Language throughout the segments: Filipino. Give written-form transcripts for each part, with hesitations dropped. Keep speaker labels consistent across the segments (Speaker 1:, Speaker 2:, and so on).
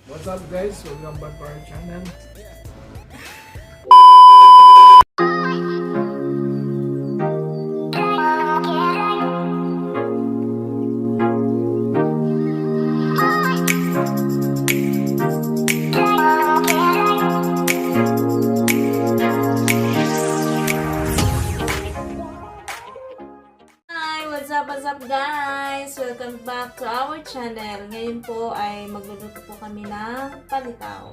Speaker 1: What's up guys? Welcome back to our channel.
Speaker 2: What's up guys? Welcome back to our channel. Ngayon po ay magluluto po kami ng palitaw.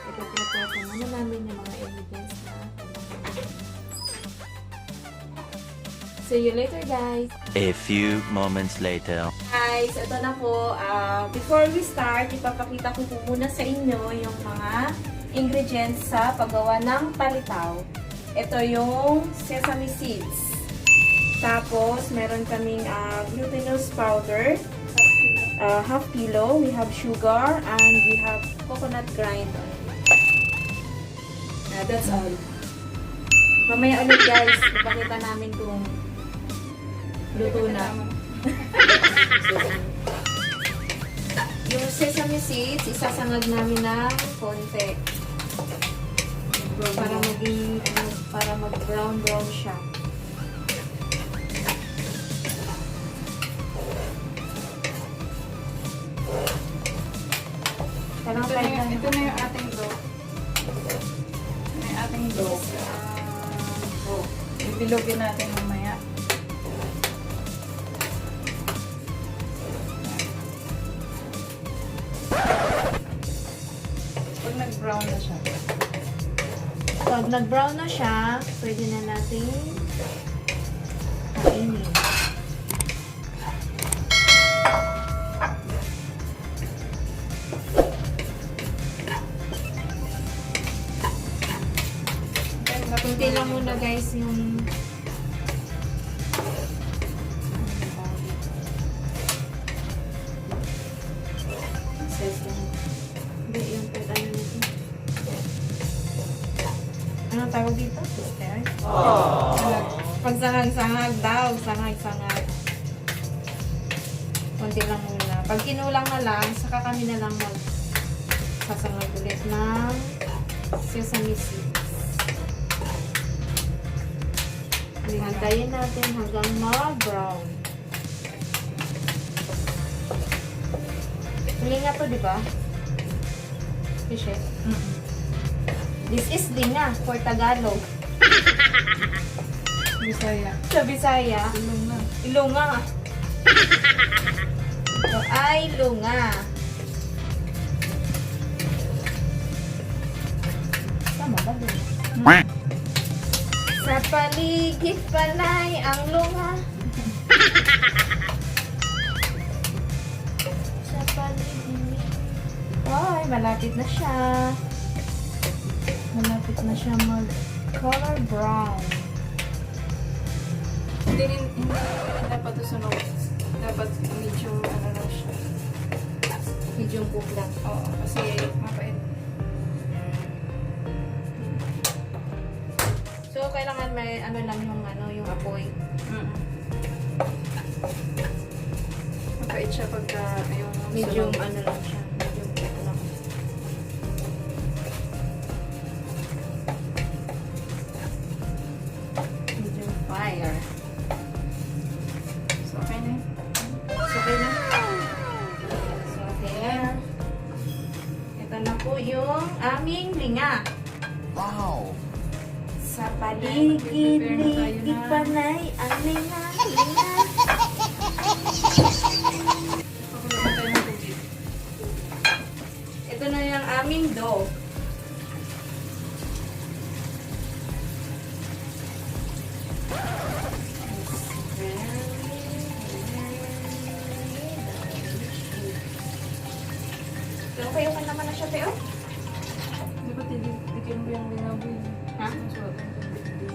Speaker 2: Ito-prepare po muna namin yung mga ingredients na see you later guys.
Speaker 3: A few moments later.
Speaker 2: Guys, ito na po. Before we start, ipapakita ko po muna sa inyo yung mga ingredients sa paggawa ng palitaw. Ito yung sesame seeds. Tapos, meron kaming glutinous powder, half kilo. We have sugar and we have coconut grind. That's all. Mamaya ulit guys, ipakita namin kung luto na. Yung sesame seeds, isasangag namin ng konti. Para maging, para mag-brown siya.
Speaker 4: Ito na yung ating dough. May ating dough. Ibilogin natin mamaya. Pag nag-brown na siya.
Speaker 2: Pag nag-brown na siya, pwede na natin kainin. Kunti lang muna guys yung hindi yung ano nito. Ano tawag dito? Pag sangag-sangag daw, sangag-sangag. Kunti lang muna. Pag kinulang na lang, saka kami na lang sasangag ulit ng sesame seeds. Hintayin natin hanggang mag-brown. Linga to, di ba? Fish eh. This is linga for Tagalog.
Speaker 4: Bisaya.
Speaker 2: Sa Bisaya,
Speaker 4: Ilunga.
Speaker 2: ilunga. Ito ay lunga. Tama ba lunga? Sa paligid panay ang lunga. Sa paligid. Ay, malapit na siya. Malapit na siya mag-color brown.
Speaker 4: Hindi dapat ito sa nose. Dapat medyo ano na siya.
Speaker 2: Medium cook lang.
Speaker 4: Oo, kasi mapait.
Speaker 2: So, kailangan may ano lang yung apoy.
Speaker 4: Mapait siya pagka yung
Speaker 2: Medium
Speaker 4: sunog.
Speaker 2: ano lang siya. Medium cook lang. Medium fire.
Speaker 4: So, okay na yun.
Speaker 2: So, okay na. So, there. Ito na po yung aming linga.
Speaker 3: Wow!
Speaker 2: Sa paligid-ligid panay ang linga.
Speaker 4: Pakuloban tayo ng tubig.
Speaker 2: Ito na yung aming dough. Okay naman na siya, Teo?
Speaker 4: Di ba titigil mo yung linaboy?
Speaker 2: Ha?
Speaker 4: Sulat ang tubig.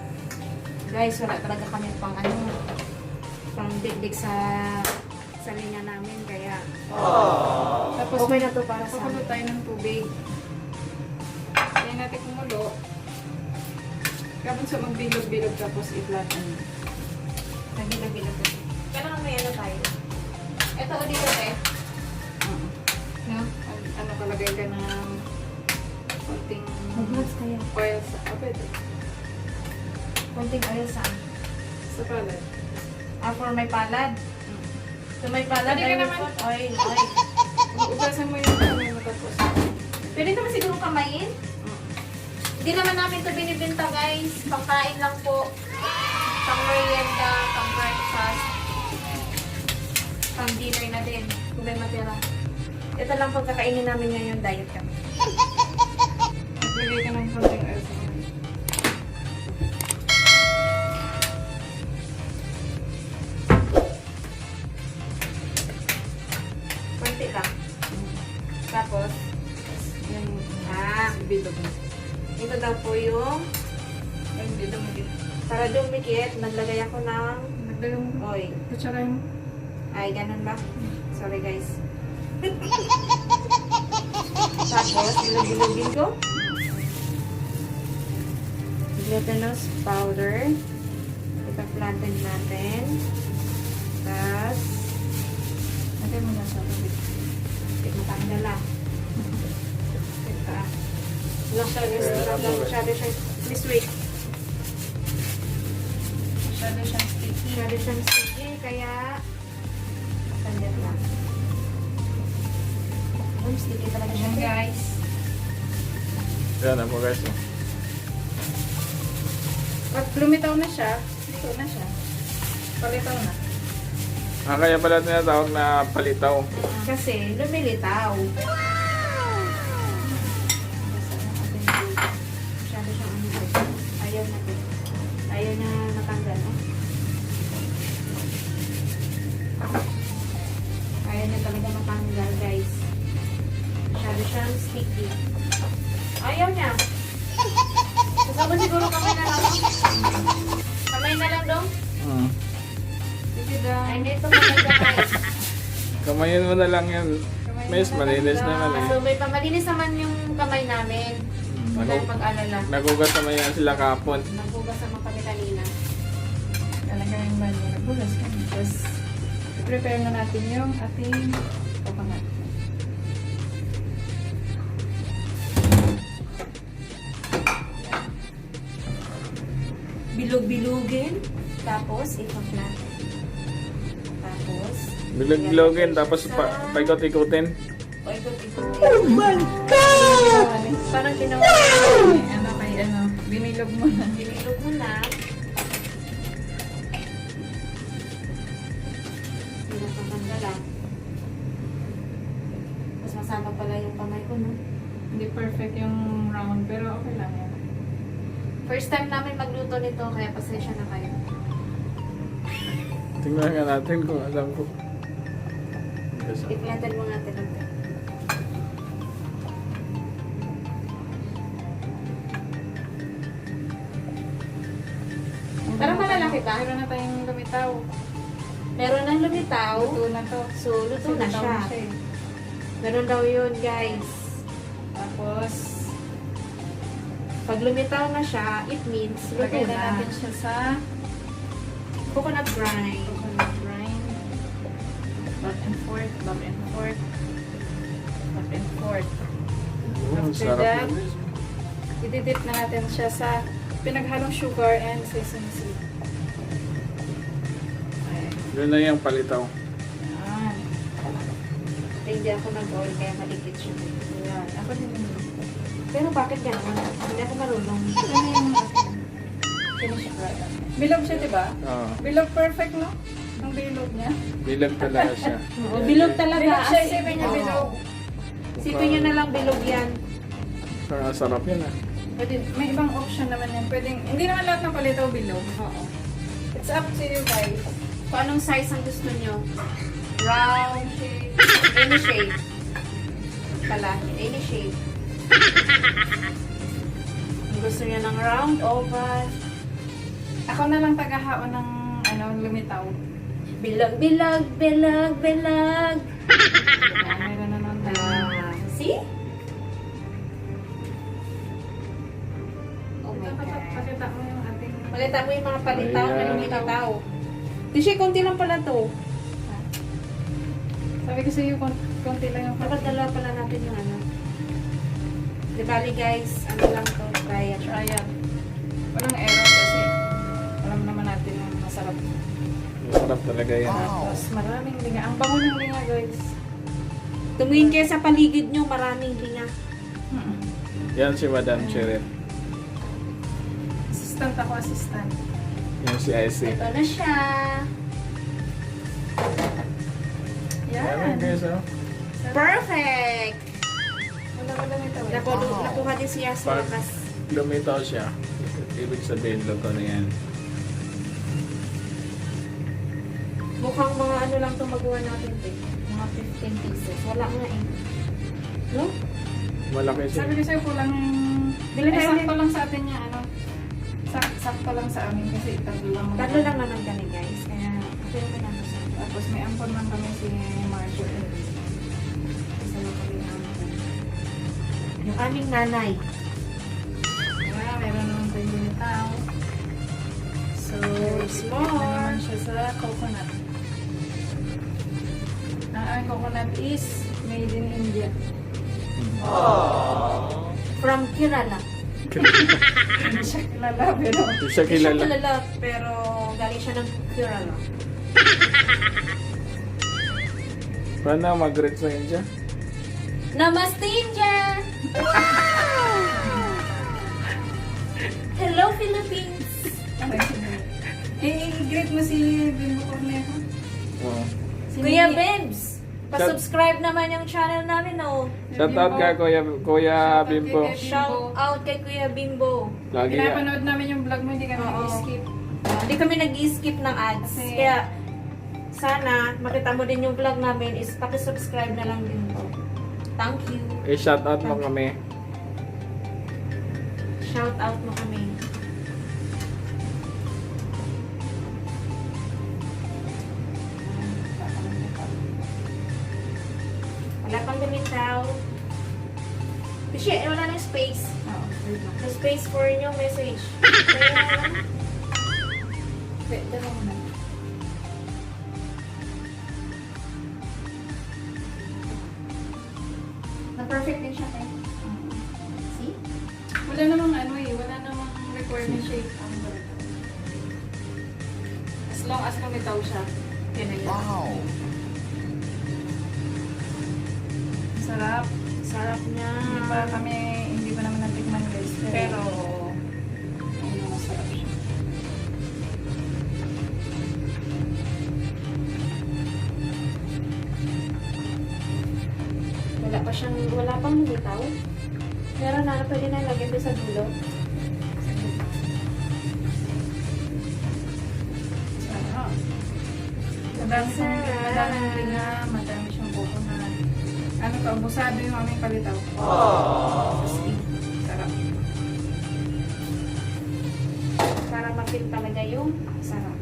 Speaker 2: Guys, wala talaga kami pang digdig sa linga namin, kaya
Speaker 4: Tapos,
Speaker 2: okay na to para sa
Speaker 4: pakulo tayo ng tubig. Kaya natin kumulo. Kapag sa magbilog-bilog tapos i-flatten.
Speaker 2: Nagbilog-bilog. Kailangan may ano tayo. Ito o dito, Teo.
Speaker 4: maglagay ka ng konting
Speaker 2: Mag-gloves kaya.
Speaker 4: oil sa pwede.
Speaker 2: Konting oil saan?
Speaker 4: Sa palad.
Speaker 2: For may palad. So may palad
Speaker 4: Pwede ka
Speaker 2: ay
Speaker 4: naman.
Speaker 2: oil, oil.
Speaker 4: Ugasan mo yung kamay mo tapos.
Speaker 2: Pwede naman siguro kamayin? Hindi naman namin ito binibenta guys. Pangkain lang po. Pang merienda, pang breakfast. Pang dinner na din. Kung may matira. Ito lang pagkakainin namin ngayon. Diet kami.
Speaker 4: Maglagay ka ng konting oil sa kamay.
Speaker 2: Konti lang. Tapos,
Speaker 4: Yan.
Speaker 2: bilog. Ito daw po yung
Speaker 4: Ay, hindi dumigit.
Speaker 2: para dumikit, naglagay ako ng
Speaker 4: Maglagay mo.
Speaker 2: oil.
Speaker 4: Kutsara mo.
Speaker 2: Ay, ganun ba? Sorry guys. Tapos, bilog-bilogin ko. Glutinous powder. Ipa-flatten natin. Tapos,
Speaker 4: Lagay mo na sa tubig.
Speaker 2: hindi matanggal ah. Ito ah. Masyado siya. Miss wait.
Speaker 4: Masyado siyang sticky.
Speaker 2: Masyado siyang sticky, kaya tanggal lang. Sticky talaga siya.
Speaker 4: Ayan guys.
Speaker 1: Yan ako guys. Oh.
Speaker 4: Pag lumitaw na siya, ito na siya. Palitaw na.
Speaker 1: Kaya pala tinatawag na palitaw.
Speaker 2: Kasi lumilitaw. Masyado siyang ano. Ayaw na to. Ayaw na natanggal. No? Ayaw na talaga matanggal guys. Masyado siyang sticky. Ayaw niya. Kasama siguro kamay na lang. Kamay na lang dong.
Speaker 4: Sige daw.
Speaker 2: Ay, nito kamay na guys.
Speaker 1: Kamayin mo na lang yan. Miss, malinis naman eh.
Speaker 2: So may pamalinis naman yung kamay namin. Huwag tayong pag-alala.
Speaker 1: Nagugat naman yan sila kapon.
Speaker 2: Nagbugas naman kami kanina.
Speaker 4: Talaga yung banyo. Nagbugas ka. Tapos, prepare na natin yung ating coconut.
Speaker 2: Bilog-bilugin. Tapos, ipa-flatten. Tapos,
Speaker 1: Bilog-bilogin, tapos paikot-ikutin.
Speaker 2: o ikot-ikutin. Oh my Parang ginawa ko.
Speaker 4: Ano kay ano, binilog mo na.
Speaker 2: Binilog mo na. Pinapatanggal lang. Mas masama pala yung kamay ko, no?
Speaker 4: Hindi perfect yung round, pero okay lang yan.
Speaker 2: First time namin magluto nito, kaya pasensya na kayo.
Speaker 1: Tingnan nga natin kung alam ko.
Speaker 2: I-flatten mo natin ang Parang malalaki ba?
Speaker 4: Meron na tayong lumitaw.
Speaker 2: Meron ng lumitaw.
Speaker 4: Luto na to.
Speaker 2: So, luto na
Speaker 4: Lumitaw
Speaker 2: siya.
Speaker 4: eh.
Speaker 2: Meron daw yun, guys.
Speaker 4: Tapos,
Speaker 2: Pag lumitaw na siya, it means luto
Speaker 4: lagay na
Speaker 2: na.
Speaker 4: natin siya sa
Speaker 2: Coconut brine.
Speaker 4: coconut brine. Back and forth, back and forth. Back and forth.
Speaker 1: Oh,
Speaker 4: After
Speaker 1: sarap
Speaker 4: that,
Speaker 1: na.
Speaker 4: ididip na natin siya sa pinaghalong sugar and sesame seed. Ayan.
Speaker 1: Yun na yung palitaw.
Speaker 4: Ayan.
Speaker 2: Hindi ako nag-oil, kaya malikit siya.
Speaker 4: Ayan. Ako din yun.
Speaker 2: Pero bakit gano'n? Hindi ako marunong.
Speaker 4: Ano yung finish product? Bilog siya, diba?
Speaker 1: Oo.
Speaker 4: Bilog perfect, no? Ang bilog niya.
Speaker 1: Bilag talaga siya.
Speaker 2: Oo, bilog talaga.
Speaker 4: Bilog siya,
Speaker 2: As in,
Speaker 4: isipin niya
Speaker 2: oo.
Speaker 4: bilog.
Speaker 2: Isipin niyo na lang bilog yan.
Speaker 1: Parang sarap yun ah.
Speaker 4: Pwede, may ibang option naman yan. Pwedeng, hindi naman lahat ng palitaw bilog.
Speaker 2: Oo.
Speaker 4: It's up to you guys.
Speaker 2: Kung anong size ang gusto niyo. Round shape. Any shape. Pala. Any shape. Kung gusto niyo ng round, oval.
Speaker 4: Ako na lang tagahaon ng ano, lumitaw.
Speaker 2: Bilog, bilog, bilog, bilog.
Speaker 4: Diba? Meron na naman tayo.
Speaker 2: See? Oh my God.
Speaker 4: Pakita mo yung ating...
Speaker 2: Palita mo yung mga palitaw na
Speaker 1: Ayan.
Speaker 2: lumilitaw. Tisha, konti lang pala to.
Speaker 4: Sabi ko sa'yo, konti lang yung
Speaker 2: Dapat dalawa pala natin yung ano. Di bali guys, ano lang to, try it.
Speaker 4: Try yan. Walang error kasi alam naman natin na masarap.
Speaker 1: Masarap talaga yan.
Speaker 4: Tapos maraming linga. Ang bango ng linga guys.
Speaker 2: Tumingin kayo sa paligid nyo, maraming linga.
Speaker 1: Yan si Madam Cheryl.
Speaker 4: Assistant ako, assistant.
Speaker 1: Yan si IC.
Speaker 2: Ito na siya.
Speaker 1: Yan
Speaker 4: Yan.
Speaker 1: guys, oh.
Speaker 2: Perfect!
Speaker 4: Wala nito eh.
Speaker 2: Nakuha din siya sa
Speaker 1: Pag
Speaker 2: wakas.
Speaker 1: lumitaw siya, ibig sabihin luto na yan.
Speaker 2: Mukhang mga ano lang itong magawa natin eh. Mga 15 pieces. Wala nga eh. No?
Speaker 1: Malaki siya.
Speaker 4: Sabi ko sa'yo kulang.
Speaker 2: Bili tayo
Speaker 4: sakto lang sa atin niya ano. Sakto lang sa amin kasi tatlo lang.
Speaker 2: Tatlo lang naman kami guys. Kaya okay naman ako sa
Speaker 4: Tapos may ampon man kami si Marjorie.
Speaker 2: isa lang kami namin. Yung aming nanay.
Speaker 4: Kaya meron naman tayo yung tao.
Speaker 2: So,
Speaker 4: Ano
Speaker 2: small.
Speaker 4: naman siya sa coconut. Ang aming coconut is made in India.
Speaker 2: From Kerala.
Speaker 4: Hindi siya kilala pero
Speaker 1: Hindi siya
Speaker 2: Hindi siya
Speaker 1: kilala.
Speaker 2: kilala, pero galing siya ng Kerala.
Speaker 1: Paano mag-greet sa India?
Speaker 2: Namaste, India! Hello, Philippines!
Speaker 4: i-greet mo si Bimbo Cornejo.
Speaker 1: Oo.
Speaker 4: Si
Speaker 2: Kuya
Speaker 4: Mimi.
Speaker 2: Bims! Pa-subscribe naman yung channel namin, oh.
Speaker 1: Shout out ka Kuya Bimbo.
Speaker 2: Shout out kay Kuya Bimbo.
Speaker 1: Lagi yan.
Speaker 4: Pinapanood namin yung vlog mo, hindi kami
Speaker 2: Oo.
Speaker 4: nag-skip.
Speaker 2: Hindi kami nag-skip ng ads.
Speaker 4: Kasi-
Speaker 2: Kaya, sana, makita mo din yung vlog namin is pakisubscribe na lang din po. Thank you.
Speaker 1: I-shout out mo kami.
Speaker 2: Shout out mo kami. Wala pang lumitaw. Kasi wala nang space.
Speaker 4: Oo, wait lang.
Speaker 2: No space for yung message. Kaya,
Speaker 4: Wait, dalawa mo na.
Speaker 2: na-perfect din siya kayo. See?
Speaker 4: Wala namang ano eh, wala namang requirement shape ang burger. As long as lumitaw siya, yun na yun.
Speaker 3: Wow.
Speaker 4: Sarap.
Speaker 2: Sarap niya.
Speaker 4: Hindi pa naman natikman guys.
Speaker 2: Pero,
Speaker 4: ayun, masarap siya.
Speaker 2: wala pang lumitaw. Meron na, pwede na lagyan doon sa dulo.
Speaker 4: Sarap. Madaming linga, madami siyang coconut. Ano to, abusado yung aming palitaw. Sarap.
Speaker 2: Para ma-feel talaga yung sarap.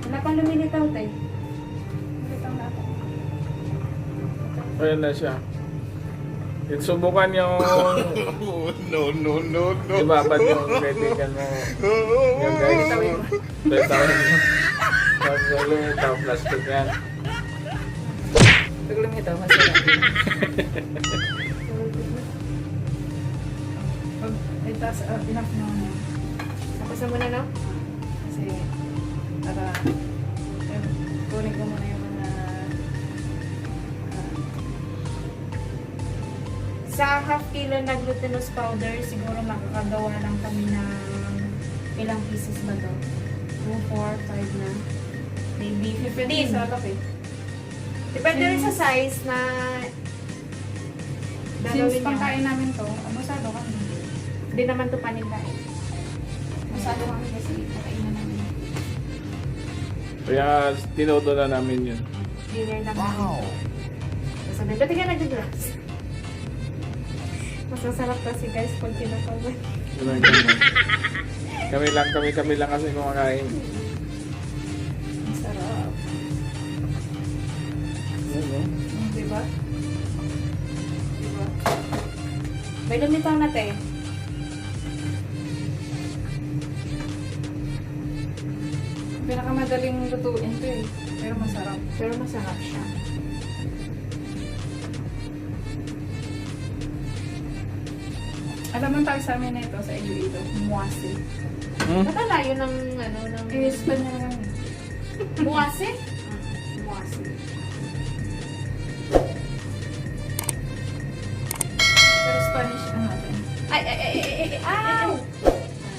Speaker 2: Wala pang lumilitaw, tay.
Speaker 4: Palitaw na ako.
Speaker 1: Ayan na siya. Subukan yung
Speaker 3: No, no, no, no.
Speaker 1: ibabad yung kaibigan mo. Yung guys. Tawin mo. Pag lumitaw, plastic yan.
Speaker 4: Pag lumitaw, masarap. Pag itas, enough na ano.
Speaker 2: Tapos mo na, no?
Speaker 4: Kasi, para, kunin ko muna yung mga,
Speaker 2: Sa half kilo na glutinous powder, siguro makakagawa lang kami ng ilang pieces ba to? 2, 4, 5 na. Maybe
Speaker 4: depende
Speaker 2: 15.
Speaker 4: sa laki.
Speaker 2: Depende rin sa size na
Speaker 4: Since
Speaker 2: gagawin niya.
Speaker 4: pangkain namin to, abusado kami.
Speaker 2: Hindi naman to panila eh.
Speaker 4: Abusado kami kasi nakainan namin.
Speaker 1: Kaya tinodo na namin yun.
Speaker 2: Dinner lang
Speaker 3: Wow.
Speaker 2: namin. Sabi, ba't ka nag-glass? Mas masarap kasi guys pag kinakawan.
Speaker 1: Ganun. Kami lang kasi kumakain.
Speaker 4: Ang sarap.
Speaker 1: Ano?
Speaker 4: Diba? Diba?
Speaker 2: May lumitaw na te.
Speaker 4: Pinakamadaling lutuin to eh. Pero masarap.
Speaker 2: Pero masarap siya.
Speaker 4: Alam mo tawag sa amin na ito, sa Iloilo, muwase.
Speaker 2: Nakalayo ng ano, ng...
Speaker 4: Espanya lang.
Speaker 2: Buwase?
Speaker 4: Muwase. Pero Spanish na natin.
Speaker 2: Ow!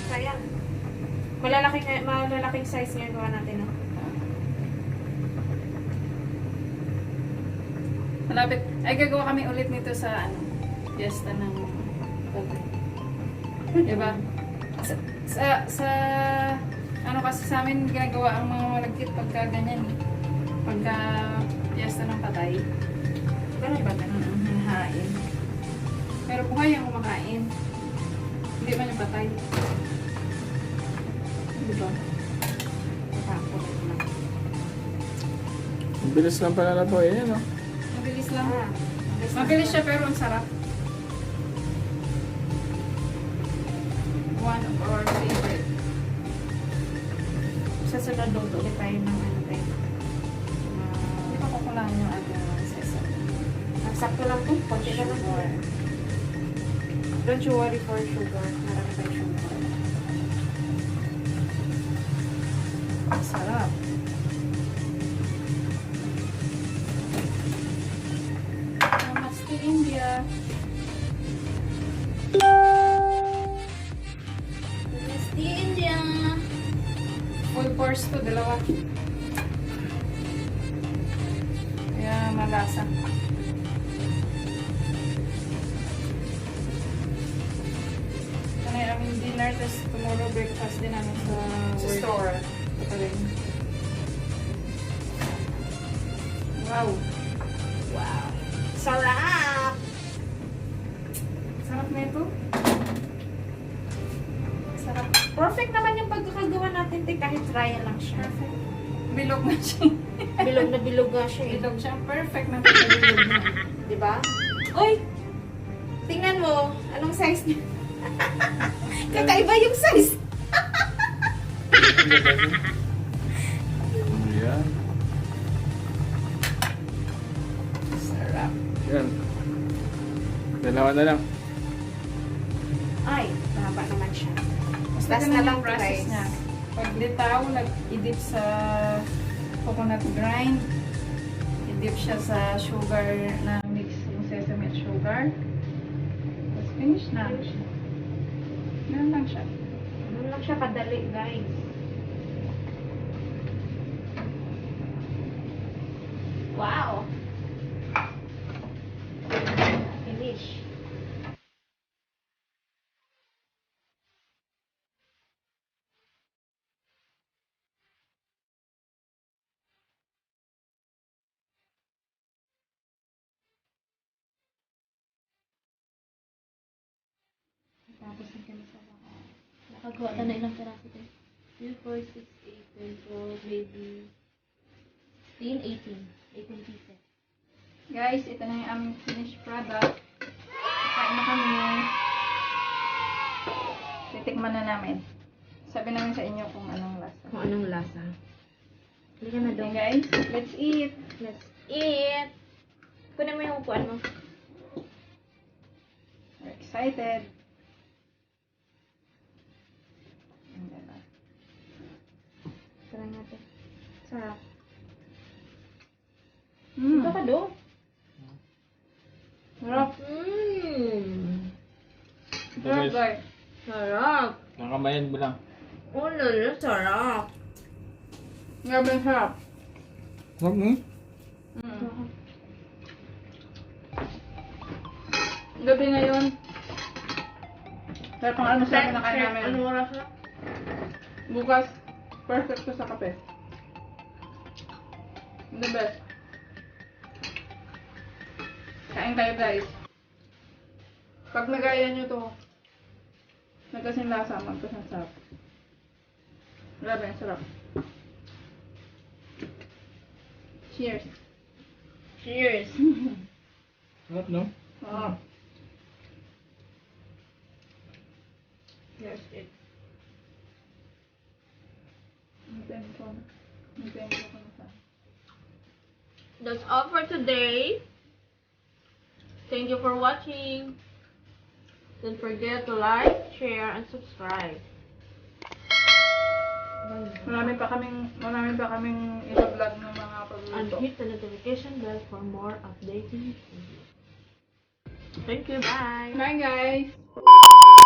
Speaker 2: Sayang. Malalaking size ngayon gawa natin, no?
Speaker 4: Malapit. Ay, gagawa kami ulit nito sa ano, fiesta ng Bagay. Diba? Sa ano kasi sa amin ginagawa ang mga malagkit pagka ganyan. Pagka fiesta ng patay.
Speaker 2: Ganun ba?
Speaker 4: Hinahain. Pero buhay ang kumakain. Hindi man yung patay. Diba?
Speaker 2: Takot na.
Speaker 1: Ang bilis lang pala na po, eh, no?
Speaker 4: Mabilis lang.
Speaker 2: Ah,
Speaker 4: Mabilis siya pero ang sarap. One of our favorite.
Speaker 2: Sa sunod luto ulit tayo ng ano tayo.
Speaker 4: Hindi pa kukulangan yung ating sesame.
Speaker 2: Sakto lang po. Konti na lang po. Don't you worry for sugar. Marami tayong sugar.
Speaker 4: Ang sarap. Namaste India.
Speaker 2: Namaste, India!
Speaker 4: Full course to, dalawa. Kaya malasa. Ano yung aming dinner, tapos tomorrow breakfast din namin sa work.
Speaker 2: Store.
Speaker 4: Ito pa rin. Wow!
Speaker 2: Wow! Sarap!
Speaker 4: Sarap na ito. Sarap.
Speaker 2: Perfect naman yung pagkakagawa natin, te, kahit trial lang siya.
Speaker 4: Perfect. Bilog na siya.
Speaker 2: Bilog na bilog nga siya eh.
Speaker 4: Bilog siya. Perfect na bilog na.
Speaker 2: Diba? Uy! Tingnan mo, anong size niya? Kakaiba yung size!
Speaker 1: Yan.
Speaker 2: Sarap.
Speaker 1: Yan. Dalawa na lang.
Speaker 2: Ay, mahaba naman siya.
Speaker 4: Basta
Speaker 2: Last
Speaker 4: ganun
Speaker 2: na lang
Speaker 4: yung process
Speaker 2: guys.
Speaker 4: niya. Pag litaw, nag-i-dip sa coconut grind. I-dip siya sa sugar na mix yung sesame at sugar. Tapos finish na. Ganun lang siya.
Speaker 2: Ano lang siya kadali, guys. Wow! Finish.
Speaker 5: Tapos na kami sa baka. Nakagawa ka na ilang peraso tayo? 2, 4, 6, 8, 12, maybe 16, 18. 18 pieces.
Speaker 4: Guys, ito na yung aming finished product. Kain na kami. Titikman na namin. Sabi namin sa inyo kung anong lasa.
Speaker 2: Kung anong lasa. Hindi ka na daw.
Speaker 4: Okay guys, let's eat.
Speaker 2: Let's eat! Kunin mo yung upuan mo.
Speaker 4: We're excited. Ang ganda.
Speaker 2: Try natin. Sarap.
Speaker 4: Mm.
Speaker 2: Ito ka do.
Speaker 4: Sarap.
Speaker 1: Ito
Speaker 4: Sarap
Speaker 1: guys.
Speaker 4: guys.
Speaker 2: Sarap.
Speaker 1: Nakamayan mo lang.
Speaker 2: Oh, lalo, sarap.
Speaker 4: Grabe ang sarap.
Speaker 1: Huwag mo.
Speaker 4: Mm. Gabi ngayon. Kaya pang ano sa akin na kain namin.
Speaker 2: Ano oras na?
Speaker 4: Bukas, perfect to sa kape. The best. Kain kayo guys. Pag nagaya nyo to, nagkasing lasa, magkasing sarap. Grabe, ang sarap. Cheers.
Speaker 2: Cheers.
Speaker 1: Sarap, no?
Speaker 4: Oh.
Speaker 2: Yes, it. That's all for today. Thank you for watching. Don't forget to like, share, and subscribe.
Speaker 4: Marami pa kaming i-vlog ng mga
Speaker 2: And
Speaker 4: pagluluto.
Speaker 2: hit the notification bell for more updating videos. Thank you. Bye.
Speaker 4: Bye guys!